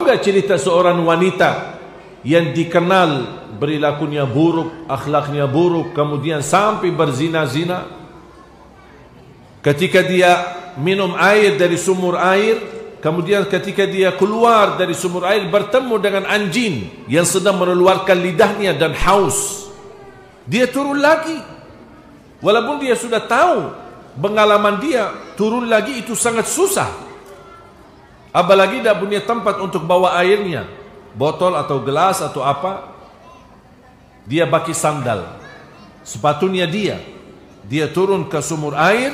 juga cerita seorang wanita yang dikenal perilakunya buruk, akhlaknya buruk, kemudian sampai berzina-zina. Ketika dia minum air dari sumur air, kemudian ketika dia keluar dari sumur air bertemu dengan anjing yang sedang mengeluarkan lidahnya dan haus, dia turun lagi. Walaupun dia sudah tahu pengalaman dia, turun lagi itu sangat susah. Apalagi tidak punya tempat untuk bawa airnya, botol atau gelas atau apa. Dia pakai sandal, sepatunya dia turun ke sumur air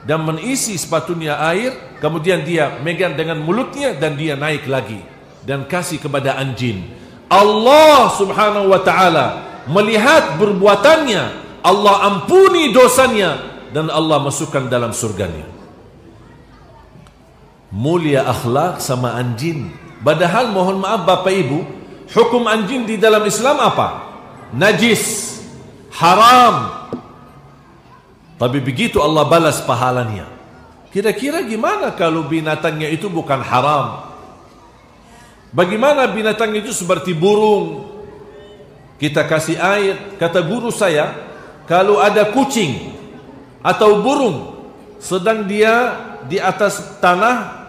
dan mengisi sepatunya air, kemudian dia megang dengan mulutnya dan dia naik lagi dan kasih kepada anjing. Allah subhanahu wa ta'ala melihat perbuatannya, Allah ampuni dosanya dan Allah masukkan dalam surganya. Mulia akhlak sama anjing. Padahal mohon maaf Bapak Ibu, hukum anjing di dalam Islam apa? Najis, haram. Tapi begitu Allah balas pahalanya. Kira-kira gimana kalau binatangnya itu bukan haram? Bagaimana binatang itu seperti burung? Kita kasih air. Kata guru saya, kalau ada kucing atau burung sedang dia di atas tanah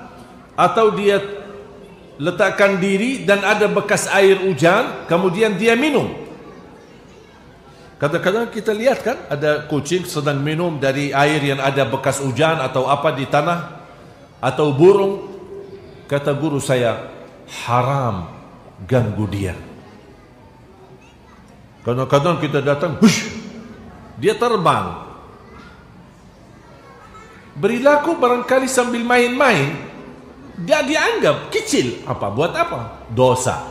atau dia letakkan diri dan ada bekas air hujan, kemudian dia minum. Kadang-kadang kita lihat kan, ada kucing sedang minum dari air yang ada bekas hujan atau apa di tanah, atau burung. Kata guru saya, haram ganggu dia. Kadang-kadang kita datang, hush, dia terbang. Perilaku barangkali sambil main-main, dia dianggap kecil. Apa? Buat apa? Dosa.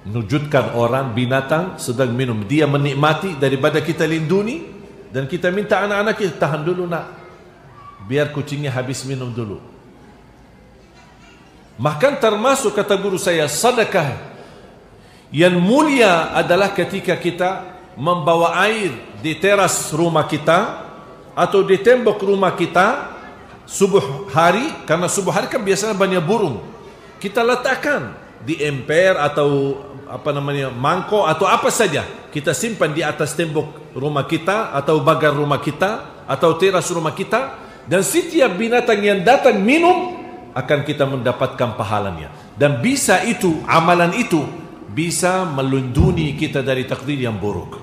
Menunjukkan orang, binatang sedang minum, dia menikmati, daripada kita lindungi dan kita minta anak-anak kita, tahan dulu nak, biar kucingnya habis minum dulu. Bahkan termasuk kata guru saya, sedekah yang mulia adalah ketika kita membawa air di teras rumah kita atau di tembok rumah kita subuh hari, karena subuh hari kan biasanya banyak burung. Kita letakkan di emper atau apa namanya, mangkok atau apa saja, kita simpan di atas tembok rumah kita atau pagar rumah kita atau teras rumah kita, dan setiap binatang yang datang minum akan kita mendapatkan pahalanya. Dan bisa itu, amalan itu bisa melindungi kita dari takdir yang buruk.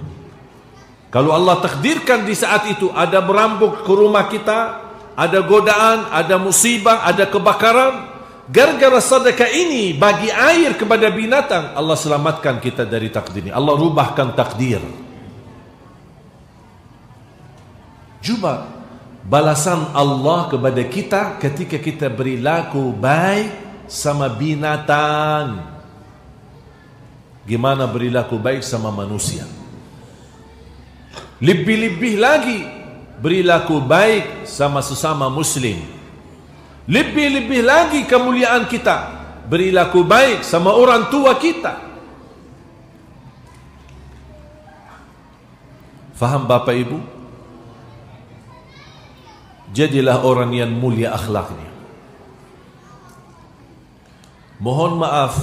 Kalau Allah takdirkan di saat itu ada berambuk ke rumah kita, ada godaan, ada musibah, ada kebakaran, gara-gara sedekah ini bagi air kepada binatang, Allah selamatkan kita dari takdir ini. Allah rubahkan takdir. Cuba balasan Allah kepada kita ketika kita berilaku baik sama binatang. Gimana berilaku baik sama manusia? Lebih-lebih lagi berilaku baik sama sesama muslim. Lebih-lebih lagi kemuliaan kita berilaku baik sama orang tua kita. Faham Bapak Ibu? Jadilah orang yang mulia akhlaknya. Mohon maaf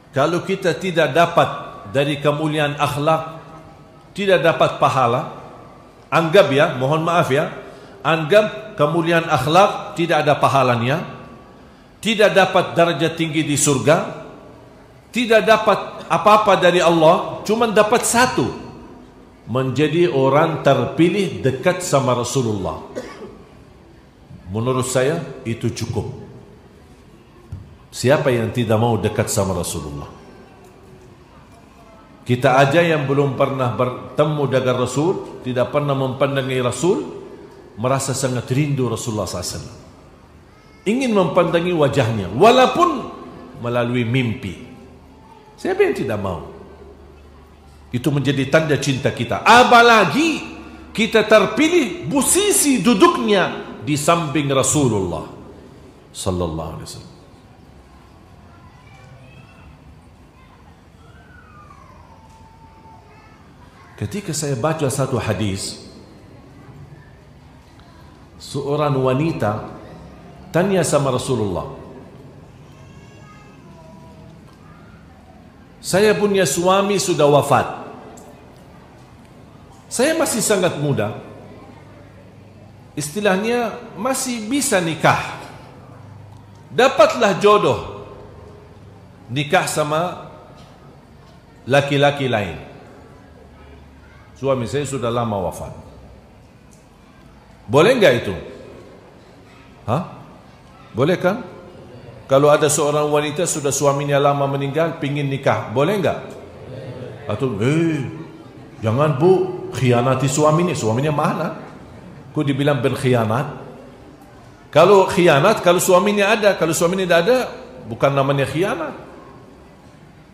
kalau kita tidak dapat dari kemuliaan akhlak, tidak dapat pahala. Anggap ya, mohon maaf ya, anggap kemuliaan akhlak tidak ada pahalanya, tidak dapat darjat tinggi di surga, tidak dapat apa-apa dari Allah, cuma dapat satu, menjadi orang terpilih dekat sama Rasulullah. Menurut saya itu cukup. Siapa yang tidak mau dekat sama Rasulullah? Kita aja yang belum pernah bertemu dengan Rasul, tidak pernah mempandangi Rasul, merasa sangat rindu Rasulullah SAW. Ingin mempandangi wajahnya, walaupun melalui mimpi. Siapa yang tidak mau? Itu menjadi tanda cinta kita. Apalagi kita terpilih posisi duduknya di samping Rasulullah sallallahu alaihi wasallam. Ketika saya baca satu hadis, seorang wanita tanya sama Rasulullah, saya punya suami sudah wafat, saya masih sangat muda, istilahnya masih bisa nikah, dapatlah jodoh, nikah sama laki-laki lain. Suami saya sudah lama wafat, boleh enggak itu? Hah? Boleh kan? Kalau ada seorang wanita sudah suaminya lama meninggal, pingin nikah, boleh enggak? Atau jangan bu, khianati suaminya mana? Kok dibilang berkhianat? Kalau khianat, kalau suaminya ada, kalau suaminya tidak ada, bukan namanya khianat.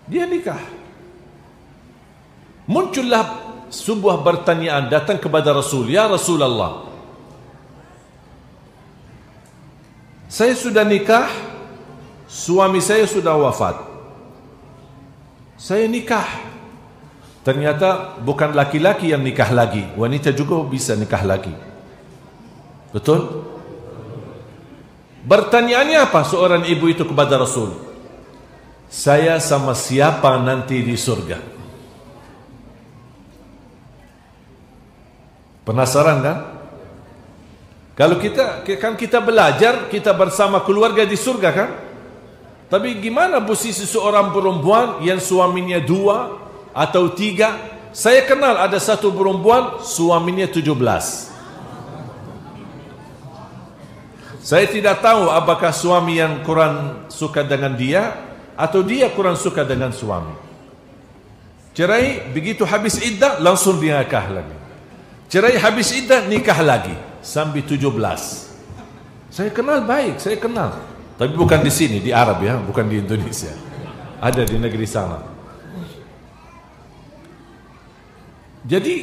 Dia nikah. Muncullah sebuah pertanyaan datang kepada Rasul, ya Rasulullah, saya sudah nikah, suami saya sudah wafat, saya nikah, ternyata bukan laki-laki yang nikah lagi, wanita juga bisa nikah lagi, betul? Pertanyaannya apa seorang ibu itu kepada Rasul? Saya sama siapa nanti di surga? Penasaran kan? Kalau kita belajar, kita bersama keluarga di surga kan? Tapi gimana posisi seorang perempuan yang suaminya 2 atau 3? Saya kenal ada satu perempuan suaminya 17. Saya tidak tahu apakah suami yang kurang suka dengan dia atau dia kurang suka dengan suami. Cerai, begitu habis iddah langsung dia nikah lagi. Cerai habis iddah nikah lagi sampai 17. Saya kenal baik, saya kenal. Tapi bukan di sini, di Arab ya, bukan di Indonesia. Ada di negeri sana. Jadi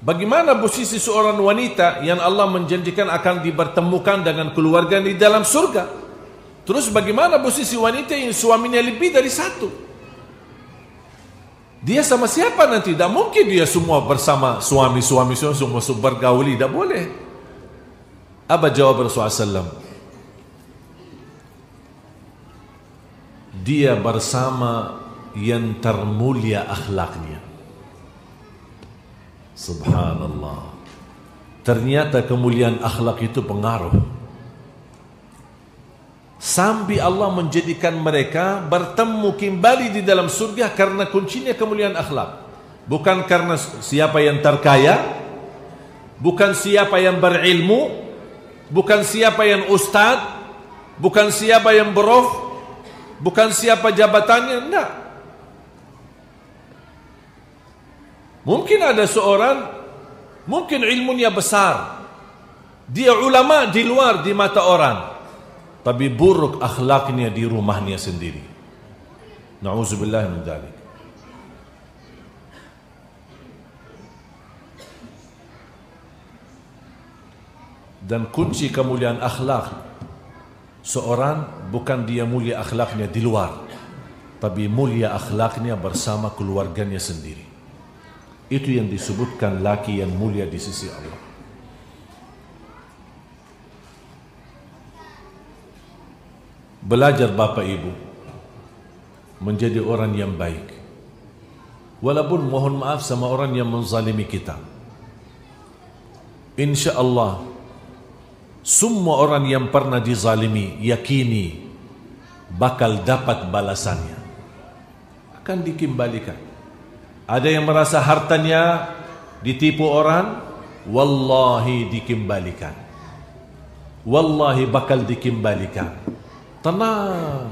bagaimana posisi seorang wanita yang Allah menjanjikan akan dipertemukan dengan keluarga di dalam surga? Terus bagaimana posisi wanita yang suaminya lebih dari 1? Dia sama siapa nanti? Tidak mungkin dia semua bersama suami-suami semua bergauli, tidak boleh. Apa jawab Rasulullah SAW? Dia bersama yang termulia akhlaknya. Subhanallah. Ternyata kemuliaan akhlak itu pengaruh. Sampai Allah menjadikan mereka bertemu kembali di dalam surga karena kuncinya kemuliaan akhlak. Bukan karena siapa yang terkaya, bukan siapa yang berilmu, bukan siapa yang ustad, bukan siapa yang prof, bukan siapa jabatannya, enggak. Mungkin ada seorang, mungkin ilmunya besar, dia ulama di luar di mata orang, tapi buruk akhlaknya di rumahnya sendiri. Na'udzubillah min dzalik. Dan kunci kemuliaan akhlak seorang bukan dia mulia akhlaknya di luar, tapi mulia akhlaknya bersama keluarganya sendiri. Itu yang disebutkan laki yang mulia di sisi Allah. Belajar Bapak Ibu menjadi orang yang baik, walaupun mohon maaf sama orang yang menzalimi kita. Insya Allah semua orang yang pernah dizalimi yakini bakal dapat balasannya, akan dikembalikan. Ada yang merasa hartanya ditipu orang, wallahi dikembalikan, wallahi bakal dikembalikan. Tenang,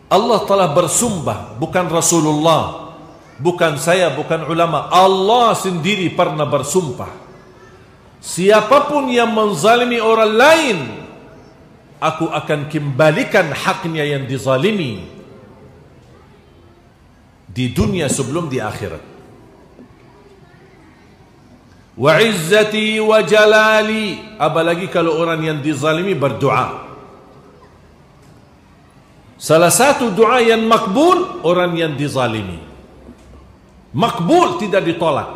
Allah telah bersumpah, bukan Rasulullah, bukan saya, bukan ulama, Allah sendiri pernah bersumpah, siapapun yang menzalimi orang lain, aku akan kembalikan haknya yang dizalimi di dunia sebelum di akhirat. Wa izzati wa jalali, apalagi kalau orang yang dizalimi berdoa. Salah satu doa yang makbul orang yang dizalimi, makbul, tidak ditolak.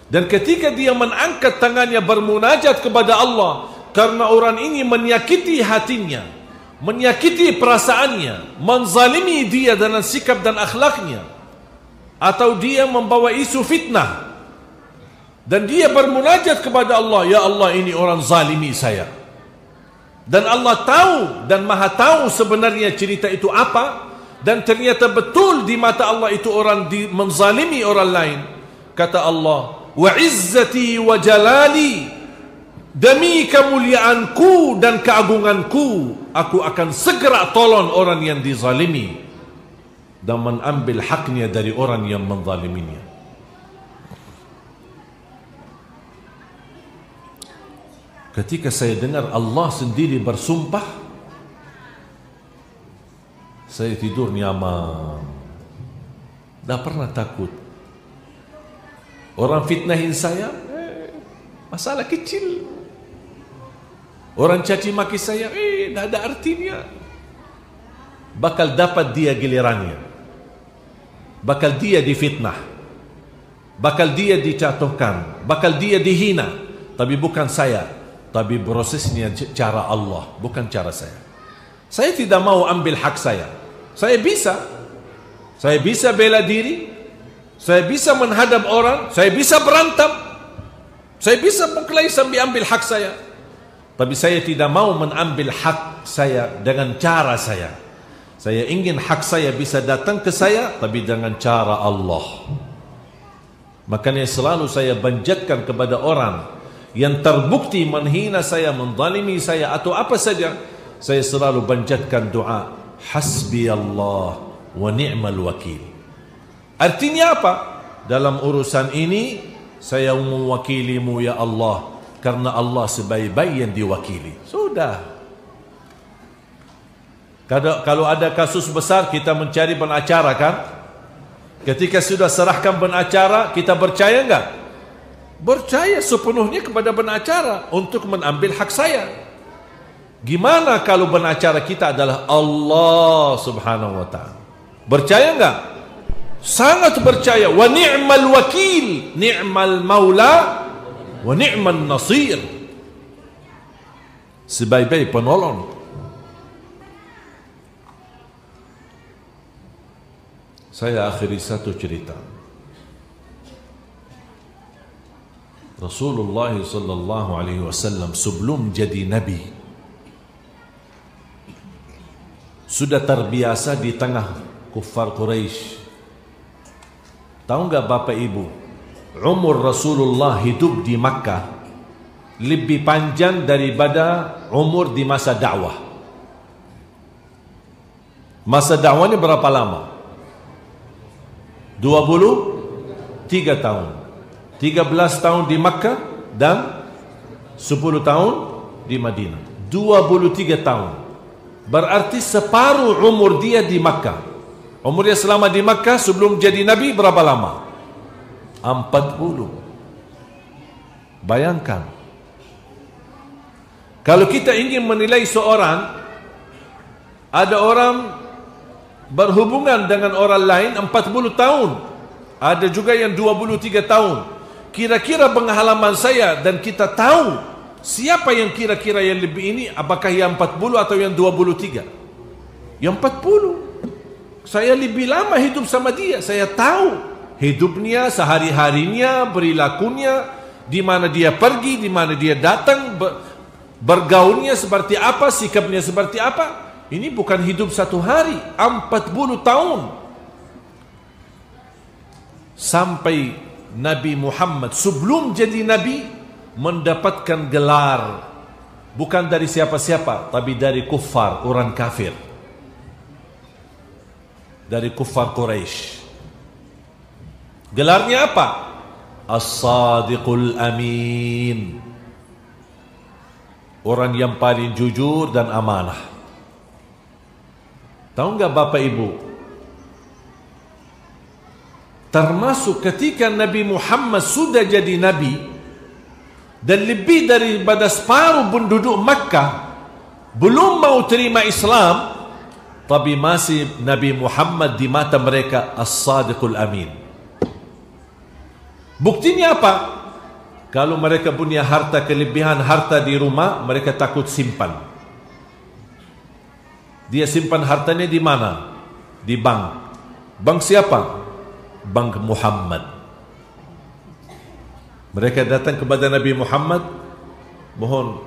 Dan ketika dia mengangkat tangannya bermunajat kepada Allah, karena orang ini menyakiti hatinya, menyakiti perasaannya, menzalimi dia dalam sikap dan akhlaknya, atau dia membawa isu fitnah, dan dia bermunajat kepada Allah, ya Allah, ini orang zalimi saya. Dan Allah tahu dan maha tahu sebenarnya cerita itu apa, dan ternyata betul di mata Allah itu orang menzalimi orang lain. Kata Allah, wa izzati wa jalali, demi kemuliaanku dan keagunganku, aku akan segera tolong orang yang dizalimi dan mengambil haknya dari orang yang menzaliminya. Ketika saya dengar Allah sendiri bersumpah, saya tidur nyaman, tak pernah takut. Orang fitnahin saya, masalah kecil. Orang caci maki saya, tak ada artinya. Bakal dapat dia gilirannya, bakal dia difitnah, bakal dia dicatuhkan, bakal dia dihina. Tapi bukan saya, tapi prosesnya cara Allah, bukan cara saya. Saya tidak mau ambil hak saya. Saya bisa bela diri, saya bisa menghadap orang, saya bisa berantem, saya bisa berkelahi sambil ambil hak saya. Tapi saya tidak mau mengambil hak saya dengan cara saya. Saya ingin hak saya bisa datang ke saya, tapi dengan cara Allah. Makanya selalu saya banjatkan kepada orang yang terbukti menghina saya, menzalimi saya, atau apa saja, saya selalu banjatkan doa, hasbi Allah wa ni'mal wakil. Artinya apa? Dalam urusan ini saya mewakilimu ya Allah, karena Allah sebaik-baik yang diwakili. Sudah. Kalau ada kasus besar, kita mencari penacara kan? Ketika sudah serahkan penacara, kita percaya enggak? Percaya sepenuhnya kepada penacara untuk mengambil hak saya. Gimana kalau penacara kita adalah Allah subhanahu wa ta'ala? Percaya enggak? Sangat percaya. Wa ni'mal wakil, ni'mal maula, wa ni'mal nasir. Sebaik-baik penolong. Saya akhiri satu cerita. Rasulullah sallallahu alaihi wasallam sebelum jadi nabi sudah terbiasa di tengah kuffar Quraisy. Tahu enggak Bapak Ibu, umur Rasulullah hidup di Makkah lebih panjang daripada umur di masa dakwah. Masa dakwahnya berapa lama? 23 tahun. 13 tahun di Makkah dan 10 tahun di Madinah. 23 tahun. Berarti separuh umur dia di Makkah. Umurnya selama di Makkah sebelum jadi Nabi berapa lama? 40. Bayangkan. Kalau kita ingin menilai seorang, ada orang berhubungan dengan orang lain 40 tahun. Ada juga yang 23 tahun. Kira-kira pengalaman saya dan kita tahu siapa yang kira-kira yang lebih ini, apakah yang 40 atau yang 23? Yang 40. Saya lebih lama hidup sama dia. Saya tahu hidupnya, sehari-harinya, perilakunya, di mana dia pergi, di mana dia datang, bergaulnya seperti apa, sikapnya seperti apa. Ini bukan hidup satu hari, 40 tahun. Sampai Nabi Muhammad sebelum jadi Nabi mendapatkan gelar bukan dari siapa-siapa, tapi dari kuffar, orang kafir, dari kuffar Quraisy. Gelarnya apa? As-Sadiqul Amin, orang yang paling jujur dan amanah. Tahu enggak Bapak Ibu, termasuk ketika Nabi Muhammad sudah jadi Nabi dan lebih daripada separuh penduduk Makkah belum mau terima Islam, tapi masih Nabi Muhammad di mata mereka As-Sadiqul Amin. Buktinya apa? Kalau mereka punya harta kelebihan harta di rumah, mereka takut simpan. Dia simpan hartanya di mana? Di bank. Bank siapa? Bank Muhammad. Mereka datang kepada Nabi Muhammad, mohon,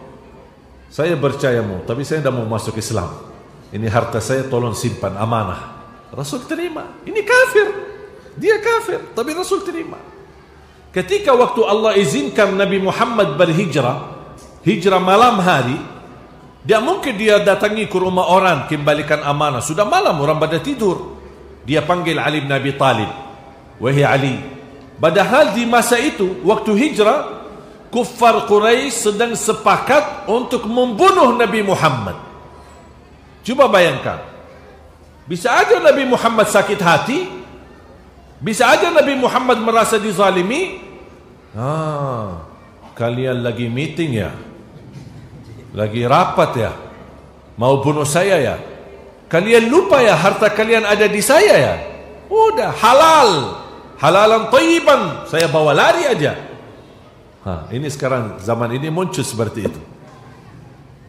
saya percayamu, tapi saya tidak mau masuk Islam. Ini harta saya, tolong simpan, amanah. Rasul terima. Ini kafir. Dia kafir, tapi Rasul terima. Ketika waktu Allah izinkan Nabi Muhammad berhijrah, hijrah malam hari, dia mungkin dia datangi ke rumah orang, kembalikan amanah. Sudah malam, orang pada tidur. Dia panggil Ali bin Abi Talib. Wahai Ali. Padahal di masa itu, waktu hijrah, kuffar Quraisy sedang sepakat untuk membunuh Nabi Muhammad. Cuba bayangkan. Bisa aja Nabi Muhammad sakit hati, bisa aja Nabi Muhammad merasa dizalimi. Kalian lagi meeting ya, lagi rapat ya, mau bunuh saya ya. Kalian lupa ya harta kalian ada di saya ya. Udah halal, halalan thayyiban, saya bawa lari aja. Ini sekarang zaman ini muncul seperti itu.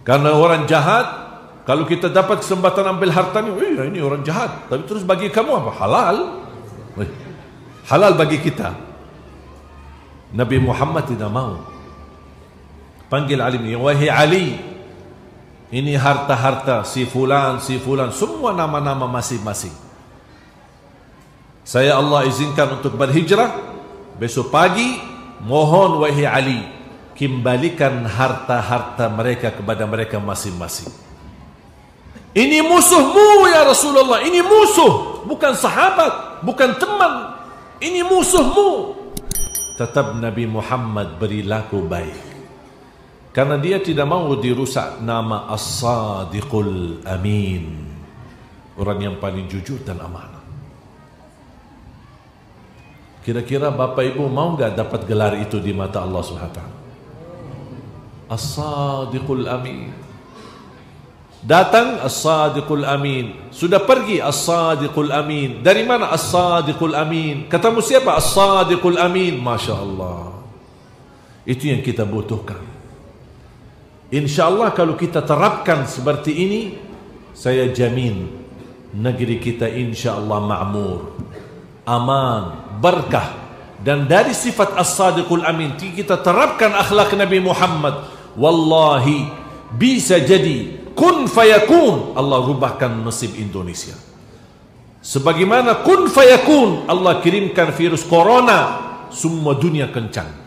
Karena orang jahat, kalau kita dapat kesempatan ambil hartanya, ini orang jahat, tapi terus bagi kamu apa? Halal. Halal bagi kita. Nabi Muhammad tidak mau. Panggil Ali, wahai Ali, ini harta-harta si fulan, semua nama-nama masing-masing. Saya Allah izinkan untuk berhijrah. Besok pagi, mohon wahai Ali, kembalikan harta-harta mereka kepada mereka masing-masing. Ini musuhmu ya Rasulullah, ini musuh, bukan sahabat, bukan teman. Ini musuhmu. Tetap Nabi Muhammad berlaku baik. Karena dia tidak mau dirusak nama As-Sadiqul Amin. Orang yang paling jujur dan amanah. Kira-kira Bapak Ibu mau enggak dapat gelar itu di mata Allah SWT? As-Sadiqul Amin. Datang As-Sadiqul Amin, sudah pergi As-Sadiqul Amin. Dari mana As-Sadiqul Amin? Katamu siapa? As-Sadiqul Amin. Masya Allah. Itu yang kita butuhkan. InsyaAllah kalau kita terapkan seperti ini, saya jamin negeri kita insyaAllah ma'mur, aman, berkah. Dan dari sifat As-Sadiqul Amin kita terapkan akhlak Nabi Muhammad, wallahi bisa jadi kun fayakun, Allah rubahkan nasib Indonesia. Sebagaimana kun fayakun, Allah kirimkan virus corona, semua dunia kencang.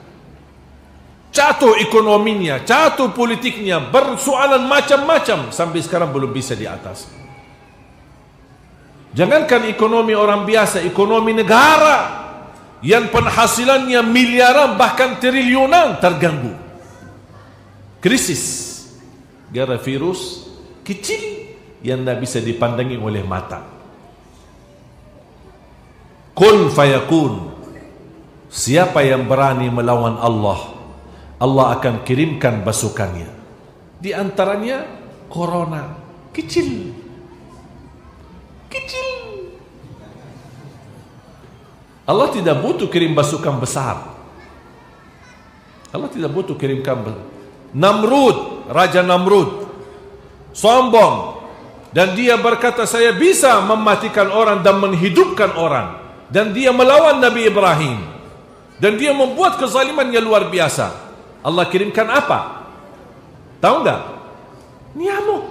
Jatuh ekonominya, jatuh politiknya, bersoalan macam-macam, sampai sekarang belum bisa diatasi. Jangankan ekonomi orang biasa, ekonomi negara yang penghasilannya miliaran bahkan triliunan terganggu. Krisis. Gara virus kecil yang tidak bisa dipandangi oleh mata. Kun fayakun. Siapa yang berani melawan Allah, Allah akan kirimkan pasukannya. Di antaranya corona. Kecil. Kecil. Allah tidak butuh kirim pasukan besar. Allah tidak butuh kirimkan Namrud, Raja Namrud sombong, dan dia berkata saya bisa mematikan orang dan menghidupkan orang, dan dia melawan Nabi Ibrahim, dan dia membuat kezaliman yang luar biasa. Allah kirimkan apa? Tahu enggak? Nyamuk.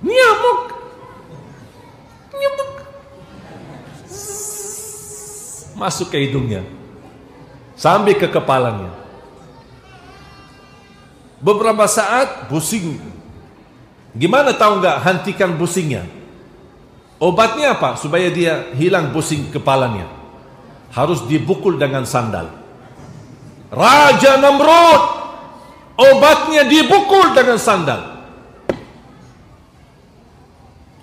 Nyamuk. Nyamuk masuk ke hidungnya sampai ke kepalanya. Beberapa saat pusing. Gimana tahu enggak hentikan pusingnya? Obatnya apa? Supaya dia hilang pusing kepalanya, harus dipukul dengan sandal. Raja Namrud, obatnya dipukul dengan sandal.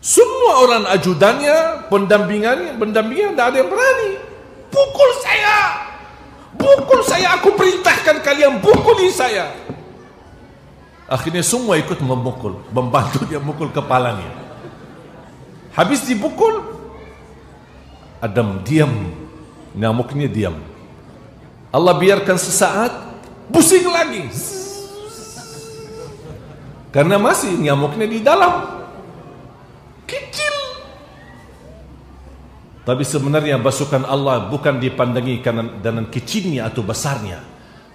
Semua orang ajudannya, pendampingannya tidak ada yang berani. Pukul saya, aku perintahkan kalian pukuli saya. Akhirnya semua ikut memukul, membantu dia mukul kepalanya. Habis dipukul, Adam diam, nyamuknya diam. Allah biarkan sesaat, pusing lagi. Karena masih nyamuknya di dalam. Kecil. Tapi sebenarnya basukan Allah bukan dipandangi dengan kecilnya atau besarnya,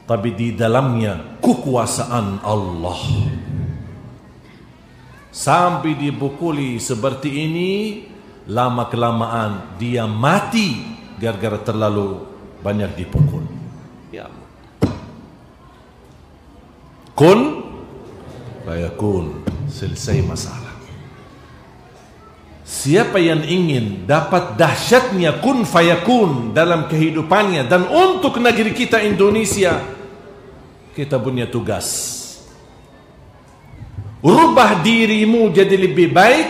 tapi di dalamnya kekuasaan Allah. Sampai dipukuli seperti ini, lama kelamaan dia mati gara-gara terlalu banyak dipukul. Ya. Kun fayakun, selesai masalah. Siapa yang ingin dapat dahsyatnya kun fayakun dalam kehidupannya dan untuk negeri kita Indonesia, kita punya tugas. Rubah dirimu jadi lebih baik,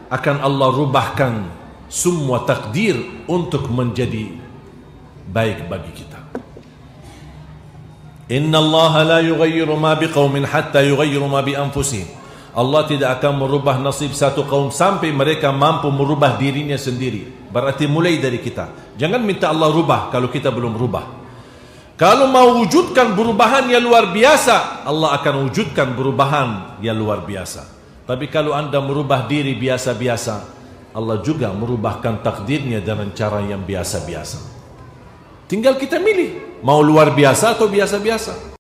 akan Allah rubahkan semua takdir untuk menjadi baik bagi kita. Inna Allah la yughayyiru ma biqaumin hatta yughayyiru ma bi anfusihim. Allah tidak akan merubah nasib satu kaum sampai mereka mampu merubah dirinya sendiri. Berarti mulai dari kita. Jangan minta Allah rubah kalau kita belum rubah. Kalau mau wujudkan perubahan yang luar biasa, Allah akan wujudkan perubahan yang luar biasa. Tapi kalau anda merubah diri biasa-biasa, Allah juga merubahkan takdirnya dengan cara yang biasa-biasa. Tinggal kita milih, mau luar biasa atau biasa-biasa.